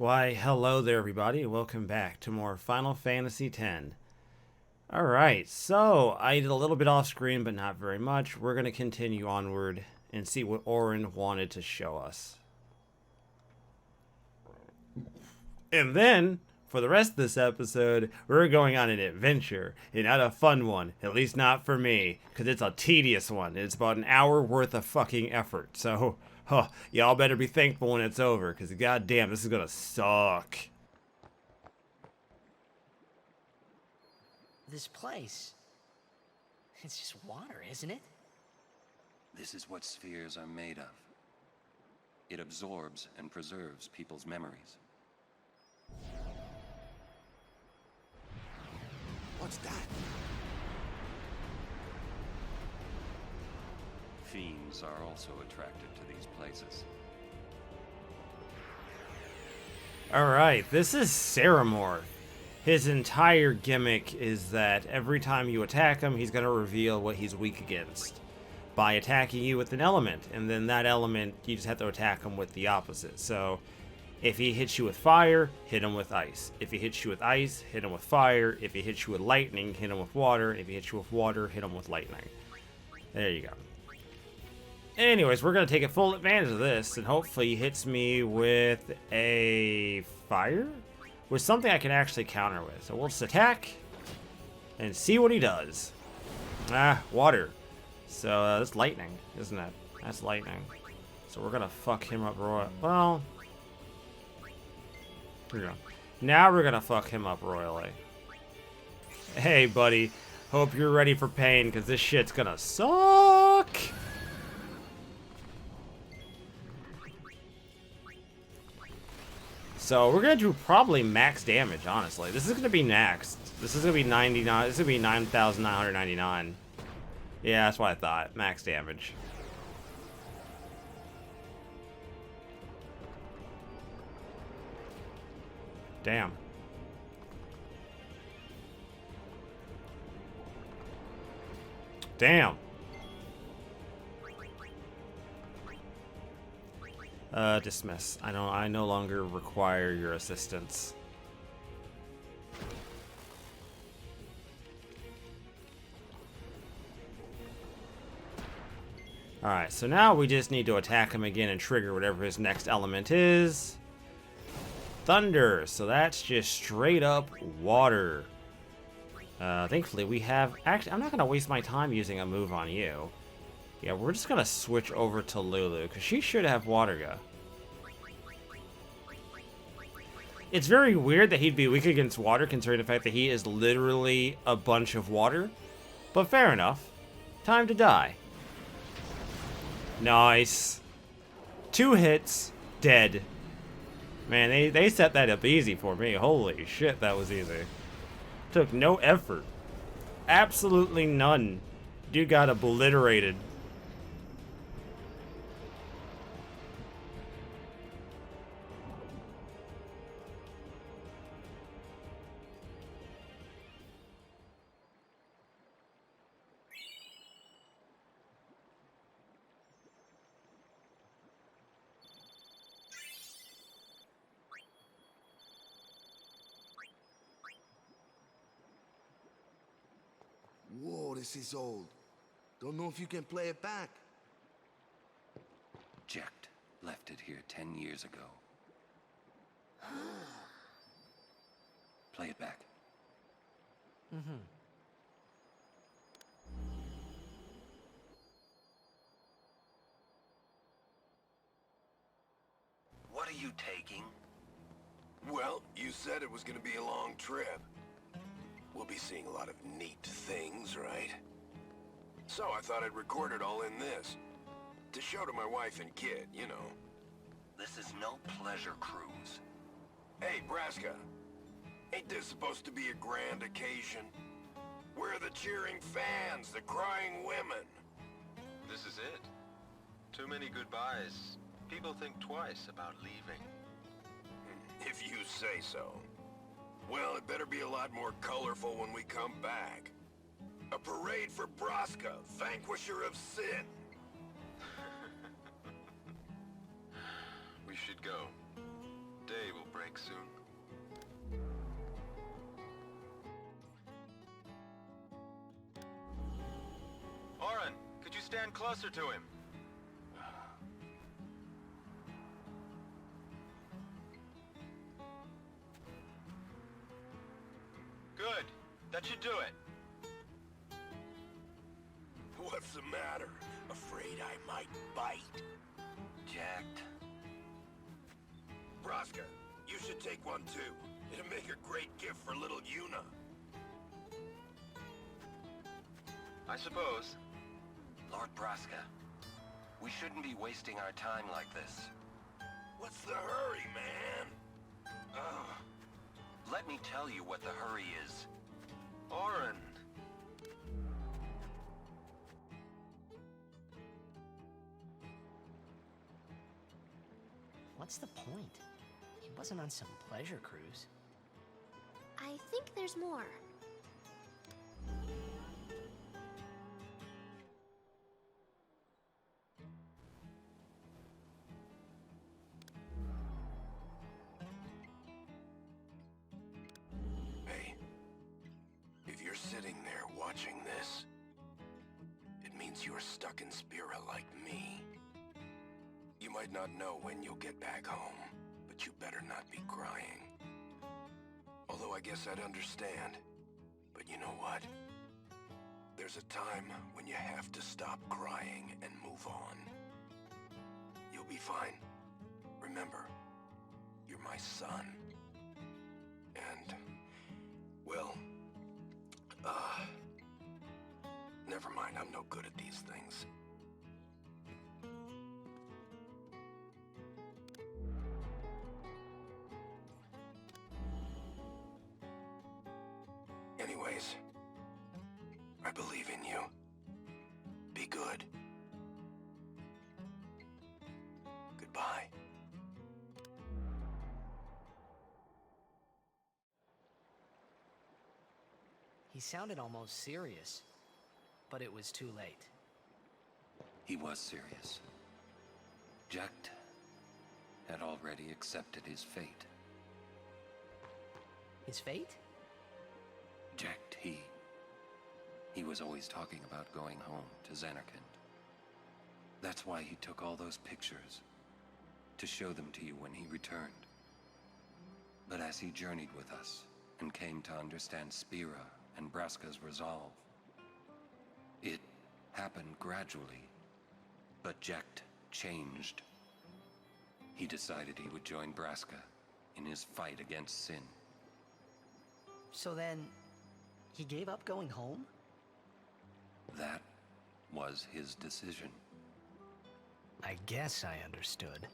Why, hello there, everybody. Welcome back to more Final Fantasy X. Alright, so I did a little bit off screen, but not very much. We're going to continue onward and see what Auron wanted to show us. And then, for the rest of this episode, we're going on an adventure, and not a fun one, at least not for me, because it's a tedious one. It's about an hour worth of fucking effort, so y'all better be thankful when it's over, because goddamn, this is gonna suck. This place, it's just water, isn't it? This is what spheres are made of. It absorbs and preserves people's memories. What's that? Fiends are also attracted to these places. Alright, this is Spherimorph. His entire gimmick is that every time you attack him, he's going to reveal what he's weak against by attacking you with an element, and then that element, you just have to attack him with the opposite. So, if he hits you with fire, hit him with ice. If he hits you with ice, hit him with fire. If he hits you with lightning, hit him with water. If he hits you with water, hit him with lightning. There you go. Anyways, we're going to take a full advantage of this, and hopefully he hits me with a fire? With something I can actually counter with. So we'll just attack and see what he does. Water. So that's lightning, isn't it? That's lightning. So we're going to fuck him up royal. Well, here we go. Now we're going to fuck him up royally. Hey, buddy. Hope you're ready for pain, because this shit's going to suck. So we're gonna do probably max damage, honestly. This is gonna be next. This is gonna be 99. This is gonna be 9,999. Yeah, that's what I thought. Max damage. Damn. Damn. Dismiss. I no longer require your assistance. Alright, so now we just need to attack him again and trigger whatever his next element is. Thunder. So that's just straight up water. Thankfully we have... Actually, I'm not going to waste my time using a move on you. Yeah, we're just gonna switch over to Lulu, because she should have Water Go. It's very weird that he'd be weak against water, considering the fact that he is literally a bunch of water. But fair enough. Time to die. Nice. 2 hits, dead. Man, they set that up easy for me. Holy shit, that was easy. Took no effort. Absolutely none. Dude got obliterated. Whoa, this is old. Don't know if you can play it back. Jecht left it here 10 years ago. Play it back. What are you taking? Well, you said it was gonna be a long trip. We'll be seeing a lot of neat things, right? So I thought I'd record it all in this. To show to my wife and kid, you know. This is no pleasure cruise. Hey, Braska. Ain't this supposed to be a grand occasion? We're the cheering fans, the crying women. This is it. Too many goodbyes. People think twice about leaving. If you say so. Well, it better be a lot more colorful when we come back. A parade for Braska, vanquisher of sin. We should go. Day will break stand closer to him. Good. That should do it. What's the matter? Afraid I might bite? Jecht. Braska, you should take one too. It'll make a great gift for little Yuna. I suppose. Lord Braska, we shouldn't be wasting our time like this. What's the hurry, man? Let me tell you what the hurry is. Auron. What's the point? He wasn't on some pleasure cruise. I think there's more. Hey, if you're sitting there watching this, it means you're stuck in Spira like me. You might not know when you'll get back home, but you better not be crying. Although I guess I'd understand. But you know what? There's a time when you have to stop crying and move on. You'll be fine. Remember, you're my son. And, well, never mind, I'm no good at these things. Anyways, I believe in you. Be good. Goodbye. He sounded almost serious, but it was too late. He was serious. Jecht had already accepted his fate. His fate? Jecht, he was always talking about going home to Zanarkand. That's why he took all those pictures, to show them to you when he returned. But as he journeyed with us, and came to understand Spira and Braska's resolve, it happened gradually, but Jecht changed. He decided he would join Braska in his fight against sin. So then, he gave up going home? That was his decision. I guess I understood.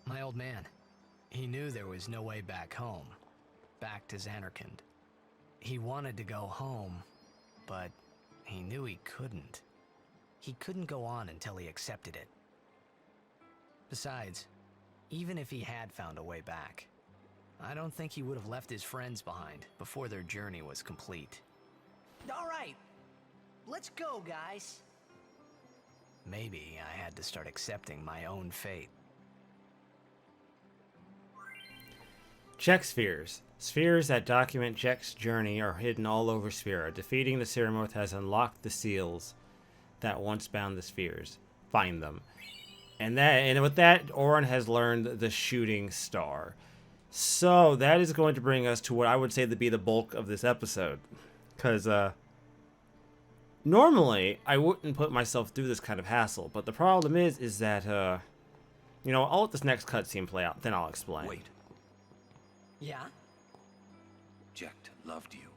My old man, he knew there was no way back home, back to Zanarkand. He wanted to go home, but he knew he couldn't. He couldn't go on until he accepted it. Besides, even if he had found a way back, I don't think he would have left his friends behind before their journey was complete. All right, let's go, guys. Maybe I had to start accepting my own fate. Jecht Spheres. Spheres that document Jecht's journey are hidden all over Spira. Defeating the Spherimorph has unlocked the seals that once bound the spheres. Find them. And with that, Auron has learned the shooting star. So that is going to bring us to what I would say to be the bulk of this episode. Because normally I wouldn't put myself through this kind of hassle. But the problem is that, you know, I'll let this next cutscene play out. Then I'll explain. Wait, Yeah? Jecht loved you.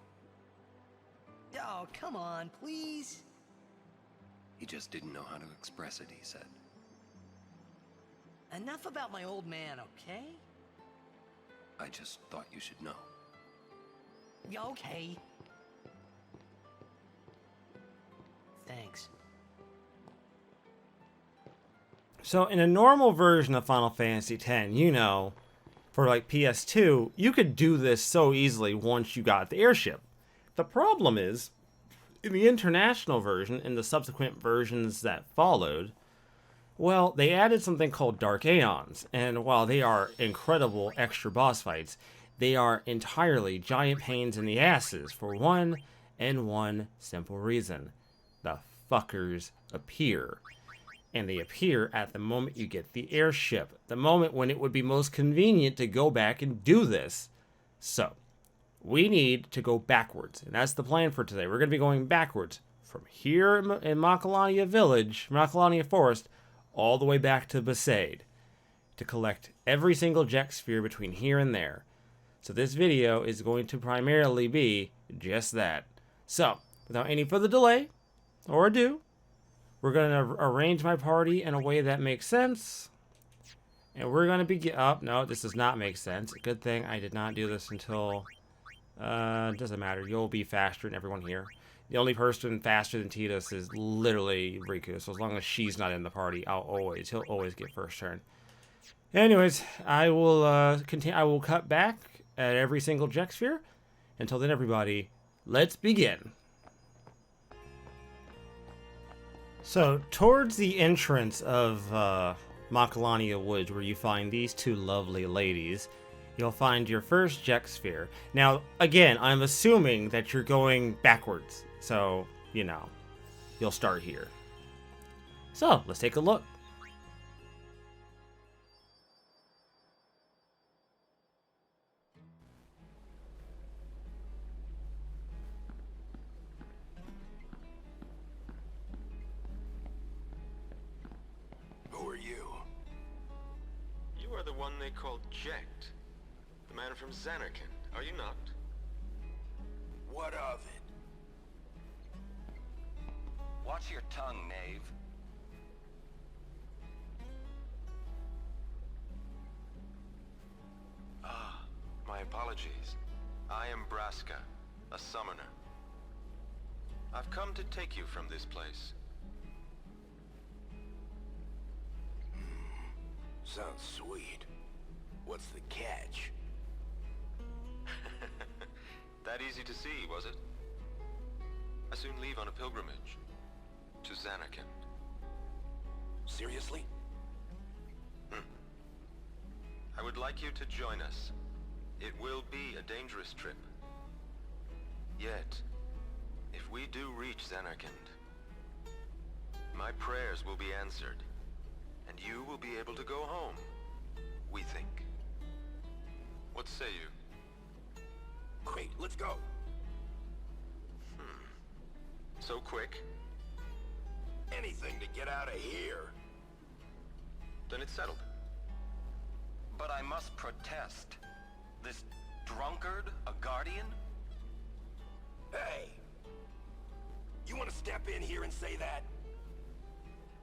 Oh, come on, please. He just didn't know how to express it, he said. Enough about my old man, okay? I just thought you should know. Yeah, okay. Thanks. So in a normal version of Final Fantasy X, you know, for like PS2, you could do this so easily once you got the airship. The problem is, in the international version and the subsequent versions that followed, well, they added something called Dark Aeons, and while they are incredible extra boss fights, they are entirely giant pains in the asses for one simple reason. The fuckers appear. And they appear at the moment you get the airship, the moment when it would be most convenient to go back and do this. So, we need to go backwards, and that's the plan for today. We're going to be going backwards from here in Macalania Village, Macalania Forest, all the way back to Besaid to collect every single Jecht Sphere between here and there. So this video is going to primarily be just that. So, without any further delay or ado, we're going to arrange my party in a way that makes sense. And we're going to begin... Oh, no, this does not make sense. Good thing I did not do this until... doesn't matter. You'll be faster than everyone here. The only person faster than Tidus is literally Riku. So as long as she's not in the party, he'll always get first turn. Anyways, I will continue. I will cut back at every single Jecht Sphere. Until then, everybody, let's begin. So, towards the entrance of Macalania Woods, where you find these two lovely ladies, you'll find your first Jecht Sphere. Now, again, I'm assuming that you're going backwards. So, you know, you'll start here. So, let's take a look. Who are you? You are the one they call Jecht. The man from Zanarkand, are you not? What of it? Watch your tongue, knave. Ah, my apologies. I am Braska, a summoner. I've come to take you from this place. Sounds sweet. What's the catch? That easy to see, was it? I soon leave on a pilgrimage to Zanarkand. Seriously? I would like you to join us. It will be a dangerous trip. Yet, if we do reach Zanarkand, my prayers will be answered, and you will be able to go home, we think. What say you? Great, let's go. So quick? Anything to get out of here. Then it's settled. But I must protest. This drunkard, a guardian? Hey! You want to step in here and say that?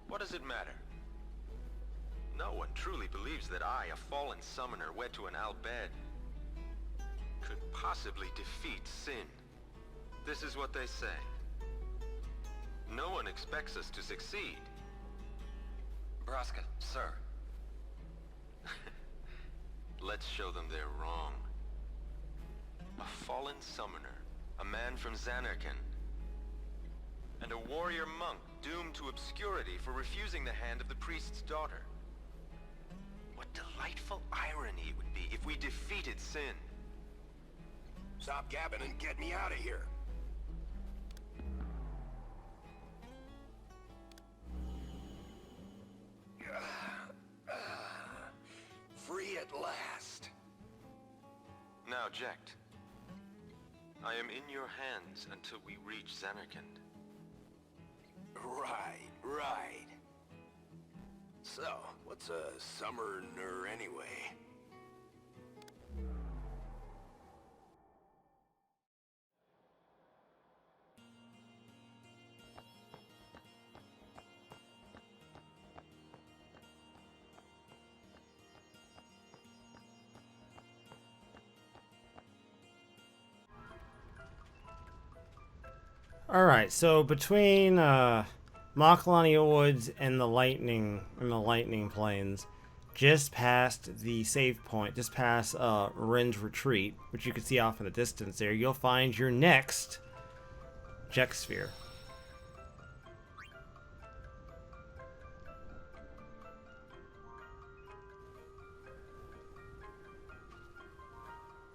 What does it matter? No one truly believes that I, a fallen summoner wed to an Al Bhed, could possibly defeat sin. This is what they say. No one expects us to succeed. Braska, sir. Let's show them they're wrong. A fallen summoner, a man from Zanarkand, and a warrior monk doomed to obscurity for refusing the hand of the priest's daughter. What delightful irony it would be if we defeated sin. Stop gabbing and get me out of here. Free at last. Now, Jecht, I am in your hands until we reach Zanarkand. Right. So, what's a summoner anyway? Alright, so between Macalania Woods and the lightning plains, just past the save point, just past Ren's retreat, which you can see off in the distance there, you'll find your next Jecht Sphere.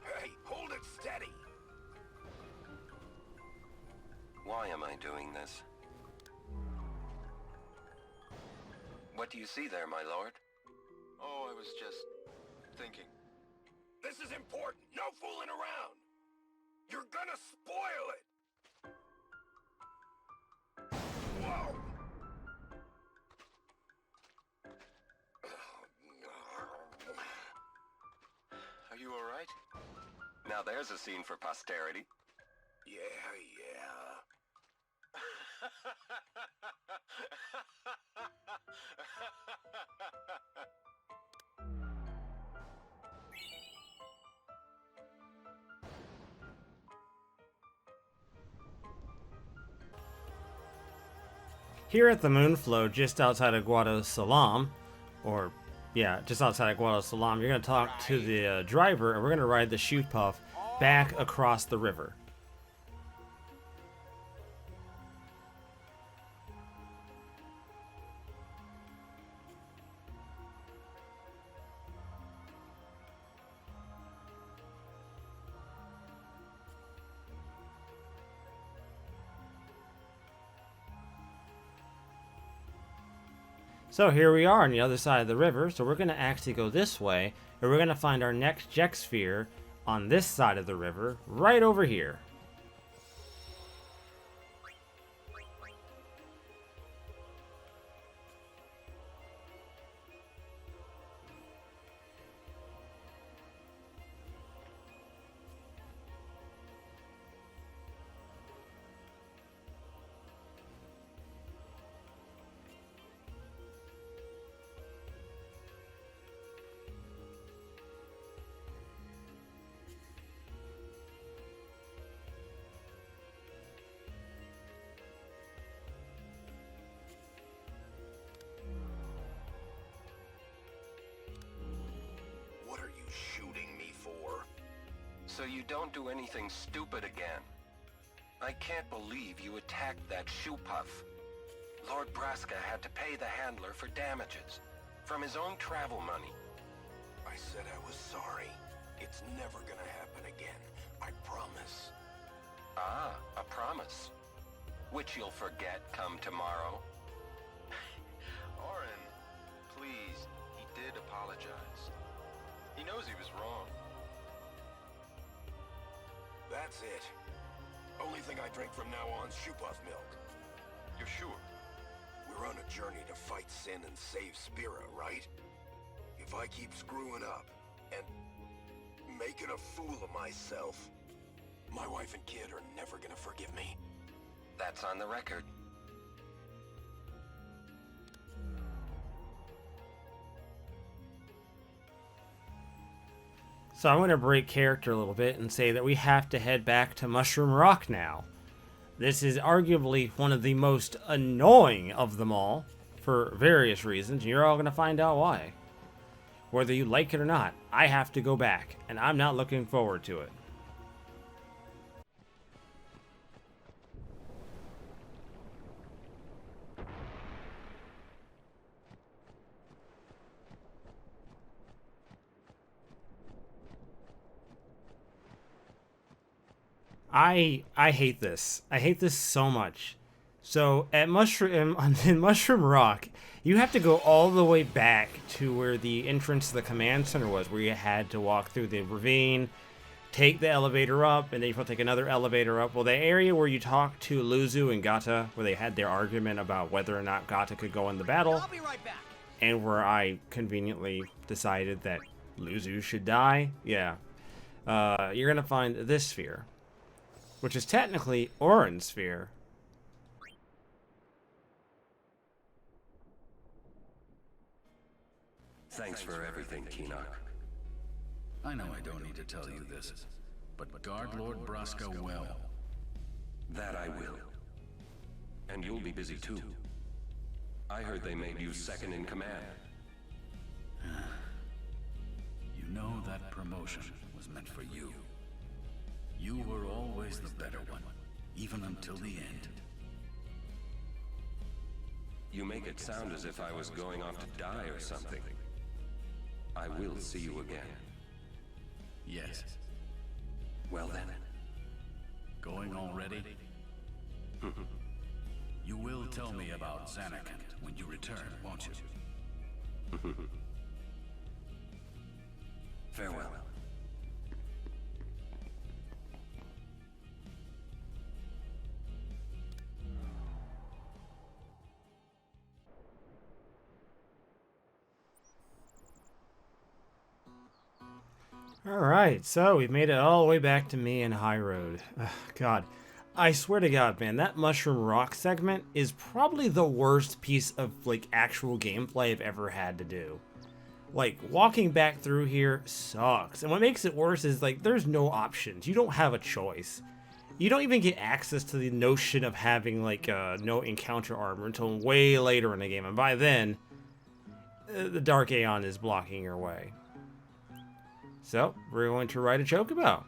Hey, hold it steady. Why am I doing this? What do you see there, my lord? Oh, I was just thinking. This is important. No fooling around. You're gonna spoil it. Whoa. Are you all right? Now there's a scene for posterity. Yeah. Here at the Moonflow, just outside of Salam, or yeah, just outside of Salam, you're going to talk to the driver, and we're going to ride the Shoot Puff back across the river. So here we are on the other side of the river, so we're going to actually go this way, and we're going to find our next Jecht Sphere on this side of the river, right over here. What are you shooting me for? So you don't do anything stupid again. I can't believe you attacked that shoe puff. Lord Braska had to pay the handler for damages from his own travel money. I said I was sorry. It's never gonna happen again. I promise. Ah, a promise. Which you'll forget come tomorrow. Auron, please, he did apologize. He knows he was wrong. That's it. Only thing I drink from now on's Shoepuff milk. You're sure? We're on a journey to fight sin and save Spira, right? If I keep screwing up and making a fool of myself, my wife and kid are never gonna forgive me. That's on the record. So I'm going to break character a little bit and say that we have to head back to Mushroom Rock now. This is arguably one of the most annoying of them all, for various reasons, and you're all going to find out why. Whether you like it or not, I have to go back, and I'm not looking forward to it. I hate this. I hate this so much. So at in Mushroom Rock, you have to go all the way back to where the entrance to the command center was, where you had to walk through the ravine, take the elevator up, and then you have to take another elevator up. Well, the area where you talk to Luzu and Gata, where they had their argument about whether or not Gata could go in the battle, I'll be right back. and where I conveniently decided that Luzu should die, yeah, you're gonna find this sphere, which is technically Auron's sphere. Thanks for everything, Keenock. I know I don't need to tell you this, but guard Lord Braska well. That I will. And you'll be busy too. I heard they made you second in command. You know that promotion was meant for you. You were always the better one, even until the end. You make it sound as if I was going off to die or something. I will see you again. Yes. Well then. Going already? You will tell me about Zanarkand when you return, won't you? Farewell. Alright, so we've made it all the way back to me and High Road. Ugh, God, I swear to God, man, that Mushroom Rock segment is probably the worst piece of, like, actual gameplay I've ever had to do. Like, walking back through here sucks. And what makes it worse is, like, there's no options. You don't have a choice. You don't even get access to the notion of having, like, no encounter armor until way later in the game. And by then, the Dark Aeon is blocking your way. So, we're going to ride a chocobo.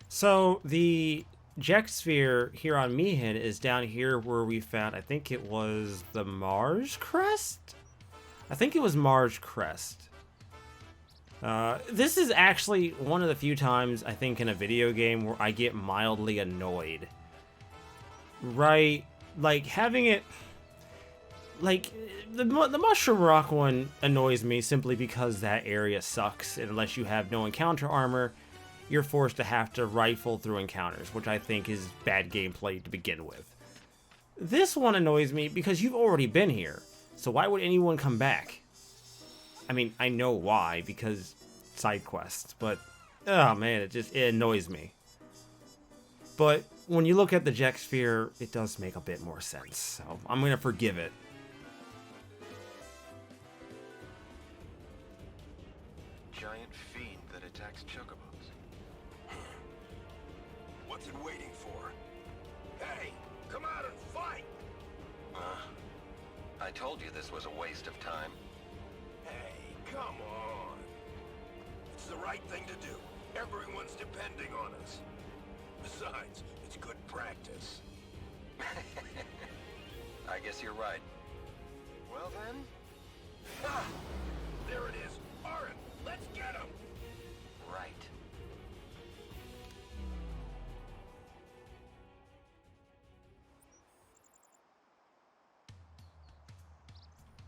So, the Jecht Sphere here on Meehan is down here where we found, I think it was the Mars Crest? I think it was Mars Crest. This is actually one of the few times, I think, in a video game where I get mildly annoyed. Right? Like, having it... Like, the Mushroom Rock one annoys me simply because that area sucks. And unless you have no encounter armor, you're forced to have to rifle through encounters, which I think is bad gameplay to begin with. This one annoys me because you've already been here. So why would anyone come back? I mean, I know why, because side quests, but oh man, it annoys me. But when you look at the Jecht Sphere, it does make a bit more sense, so I'm gonna forgive it. Giant fiend that attacks chocobos. What's it waiting for? Hey, come out and fight! I told you this was a waste of time. Hey, come on. It's the right thing to do. Everyone's depending on us. Besides, it's good practice. I guess you're right. Well then, Ha! There it is. Auron, let's get him! right.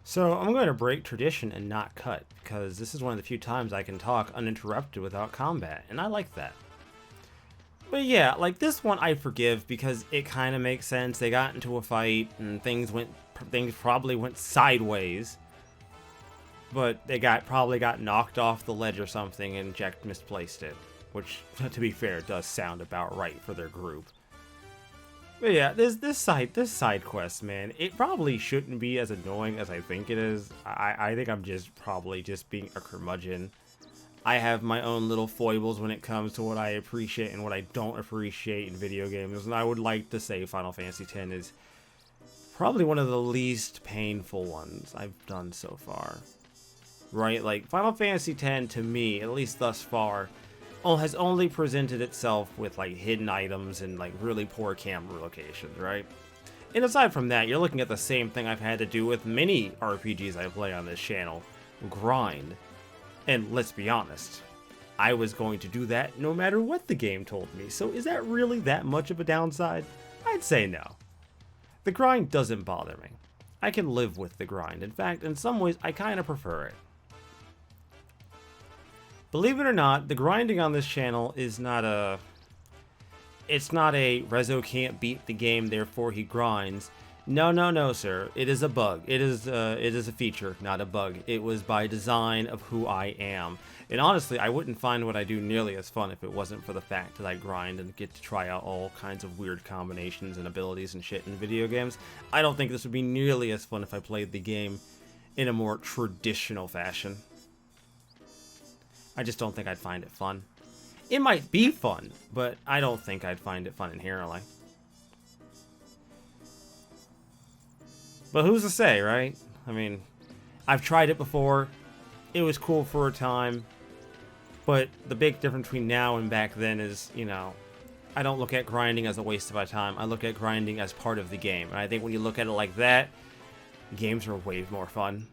So I'm going to break tradition and not cut, because this is one of the few times I can talk uninterrupted without combat, and I like that. But yeah, like this one I forgive because it kind of makes sense. They got into a fight and things probably went sideways. But they probably got knocked off the ledge or something and Jecht misplaced it, which to be fair does sound about right for their group. But yeah, this side quest, man, it probably shouldn't be as annoying as I think it is. I think I'm probably just being a curmudgeon. I have my own little foibles when it comes to what I appreciate and what I don't appreciate in video games, and I would like to say Final Fantasy X is probably one of the least painful ones I've done so far. Right? Like, Final Fantasy X, to me, at least thus far, has only presented itself with, like, hidden items and, like, really poor camera locations, right? And aside from that, you're looking at the same thing I've had to do with many RPGs I play on this channel. Grind. And let's be honest, I was going to do that no matter what the game told me, so is that really that much of a downside? I'd say no. The grind doesn't bother me. I can live with the grind. In fact, in some ways, I kind of prefer it. Believe it or not, the grinding on this channel is not a... It's not a Rezo can't beat the game, therefore he grinds. No, sir. It is a bug. It is a feature, not a bug. It was by design of who I am. And honestly, I wouldn't find what I do nearly as fun if it wasn't for the fact that I grind and get to try out all kinds of weird combinations and abilities and shit in video games. I don't think this would be nearly as fun if I played the game in a more traditional fashion. I just don't think I'd find it fun. It might be fun, but I don't think I'd find it fun inherently. But who's to say, right? I mean, I've tried it before. It was cool for a time. But the big difference between now and back then is, you know, I don't look at grinding as a waste of my time. I look at grinding as part of the game. And I think when you look at it like that, games are way more fun.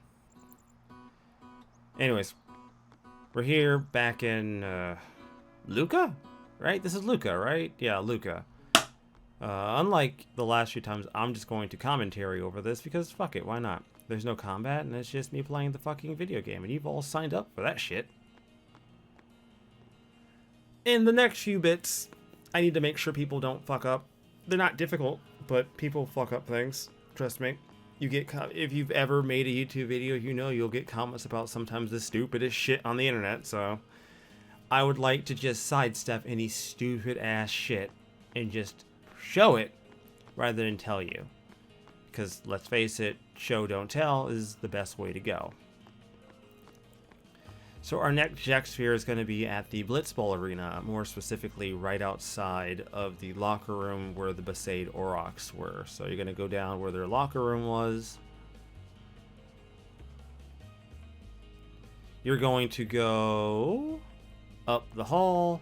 Anyways, we're here back in Luca? Right? This is Luca, right? Yeah, Luca. Unlike the last few times, I'm just going to commentary over this because fuck it, why not? There's no combat, and it's just me playing the fucking video game, and you've all signed up for that shit. In the next few bits, I need to make sure people don't fuck up. They're not difficult, but people fuck up things. Trust me. You get if you've ever made a YouTube video, you know you'll get comments about sometimes the stupidest shit on the internet, so I would like to just sidestep any stupid ass shit and just show it rather than tell you. Because let's face it, show don't tell is the best way to go. So our next Jecht Sphere is going to be at the Blitzball Arena, more specifically right outside of the locker room where the Besaid Aurochs were. So you're going to go down where their locker room was. You're going to go up the hall,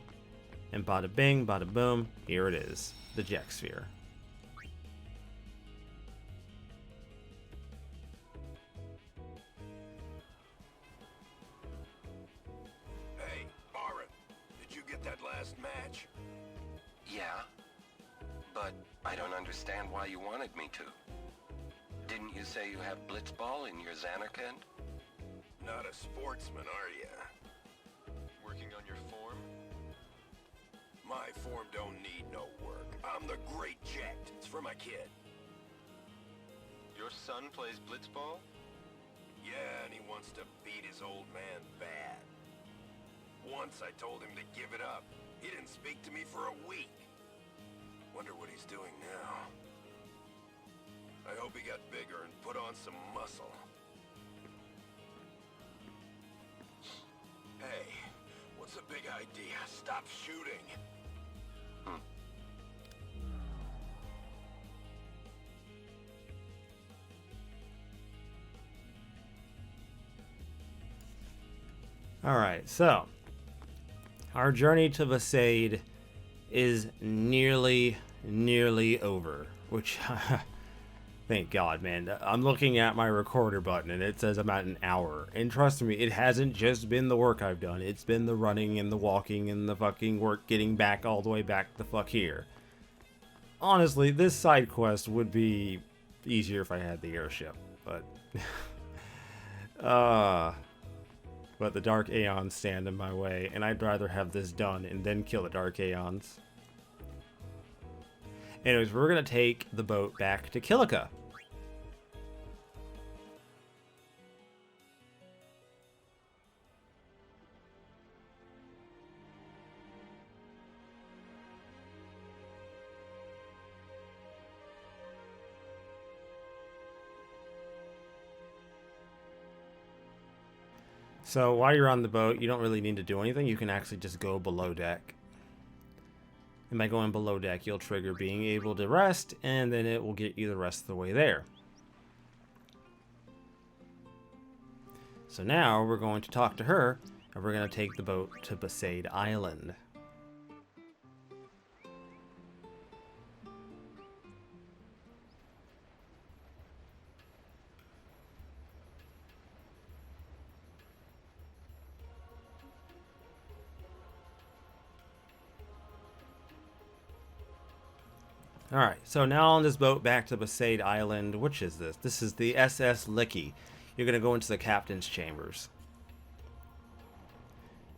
and bada bing, bada boom, here it is, the Jecht Sphere. Hey, Auron, did you get that last match? Yeah, but I don't understand why you wanted me to. Didn't you say you have Blitzball in your Xanarkand? Not a sportsman, are ya? Working on your form? My form don't need no work. I'm the great Jecht. It's for my kid. Your son plays Blitzball? Yeah, and he wants to beat his old man bad. Once I told him to give it up. He didn't speak to me for a week. Wonder what he's doing now. I hope he got bigger and put on some muscle. Hey, what's the big idea? Stop shooting. Alright, so our journey to Besaid is nearly over, which thank God, man. I'm looking at my recorder button and it says I'm at an hour, and trust me, it hasn't just been the work I've done. It's been the running and the walking and the fucking work getting back all the way back the fuck here. Honestly, this side quest would be easier if I had the airship, but but the Dark Aeons stand in my way, and I'd rather have this done and then kill the Dark Aeons. Anyways, we're going to take the boat back to Kilika. So while you're on the boat, you don't really need to do anything. You can actually just go below deck. And by going below deck, you'll trigger being able to rest, and then it will get you the rest of the way there. So now we're going to talk to her, and we're going to take the boat to Besaid Island. Alright, so now on this boat back to Besaid Island, which is this? This is the SS Licky. You're going to go into the captain's chambers.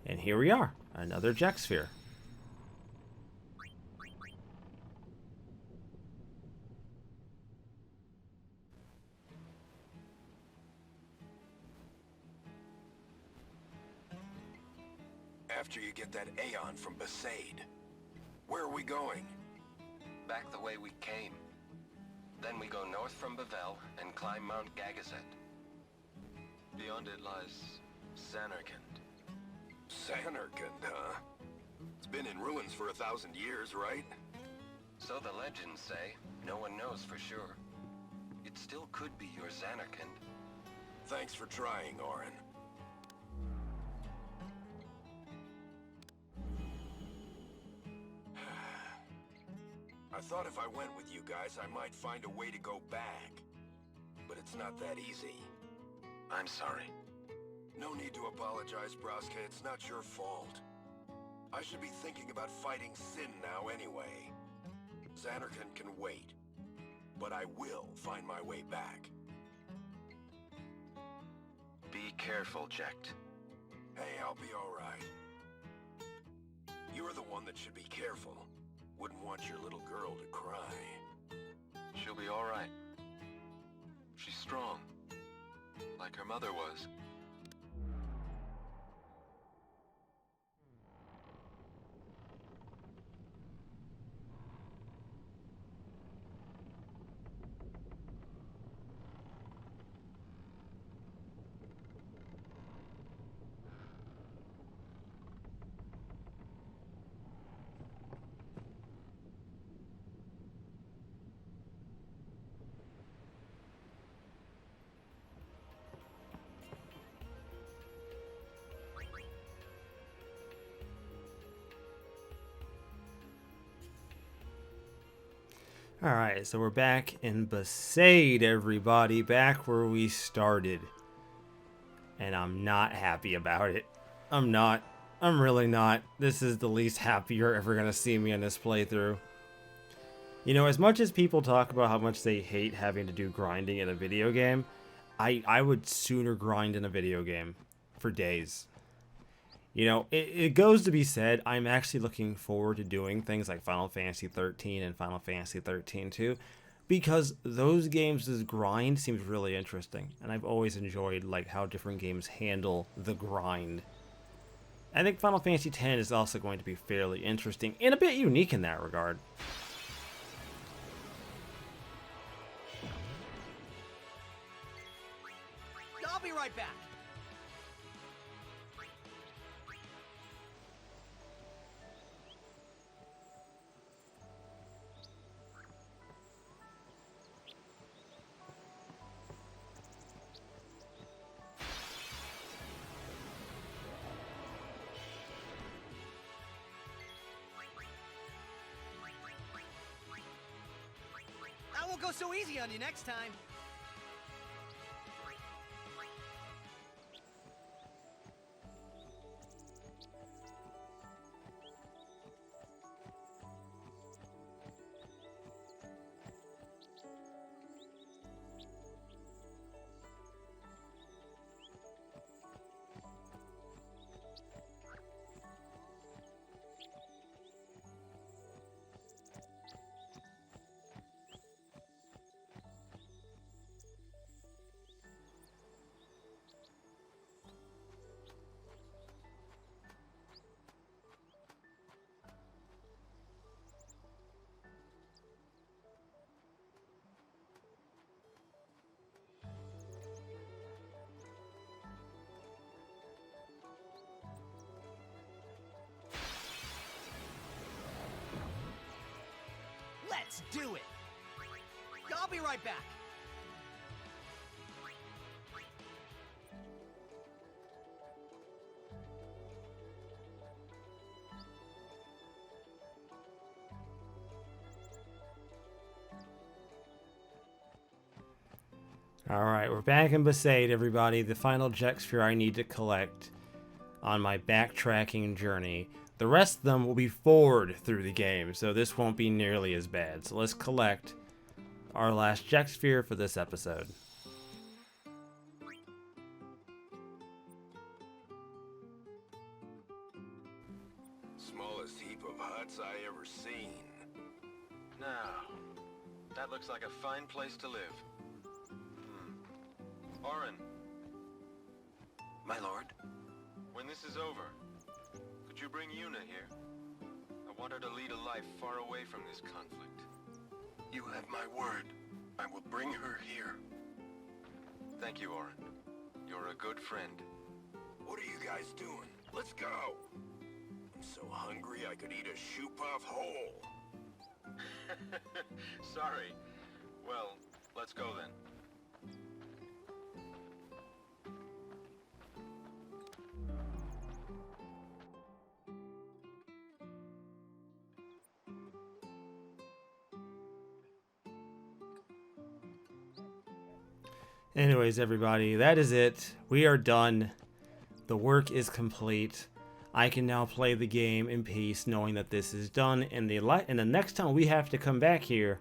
And here we are, another Jecht Sphere. After you get that Aeon from Besaid, where are we going? Back the way we came. Then we go north from Bavel and climb Mount Gagazet. Beyond it lies Xanarkand. Xanarkand, huh? It's been in ruins for 1,000 years, right? So the legends say. No one knows for sure. It still could be your Xanarkand. Thanks for trying, Auron. I thought if I went with you guys, I might find a way to go back. But it's not that easy. I'm sorry. No need to apologize, Braska. It's not your fault. I should be thinking about fighting Sin now anyway. Xanarkand can wait. But I will find my way back. Be careful, Jecht. Hey, I'll be all right. You're the one that should be careful. Wouldn't want your little girl to cry. She'll be all right. She's strong, like her mother was. Alright, so we're back in Besaid, everybody. Back where we started. And I'm not happy about it. I'm not. I'm really not. This is the least happy you're ever going to see me in this playthrough. You know, as much as people talk about how much they hate having to do grinding in a video game, I would sooner grind in a video game for days. You know, it goes to be said, I'm actually looking forward to doing things like Final Fantasy 13 and Final Fantasy 13 2, because those games' grind seems really interesting, and I've always enjoyed like how different games handle the grind. I think Final Fantasy X is also going to be fairly interesting and a bit unique in that regard. I'll be right back. I won't go so easy on you next time. Let's do it! I'll be right back. Alright, we're back in Besaid, everybody. The final Jecht Sphere I need to collect on my backtracking journey. The rest of them will be forward through the game, so this won't be nearly as bad. So let's collect our last Jecht Sphere for this episode. Smallest heap of huts I ever seen. Now, that looks like a fine place to live. Auron, My lord? when this is over, could you bring Yuna here? I want her to lead a life far away from this conflict. You have my word. I will bring her here. Thank you, Auron. You're a good friend. What are you guys doing? Let's go. I'm so hungry I could eat a shoe puff whole. Sorry. Well, let's go then. Anyways, everybody, that is it. We are done. The work is complete. I can now play the game in peace, knowing that this is done. And the next time we have to come back here,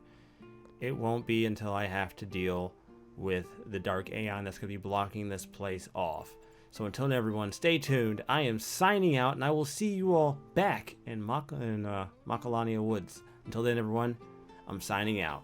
it won't be until I have to deal with the Dark Aeon that's going to be blocking this place off. So until then, everyone, stay tuned. I am signing out, and I will see you all back in Macalania Woods. Until then, everyone, I'm signing out.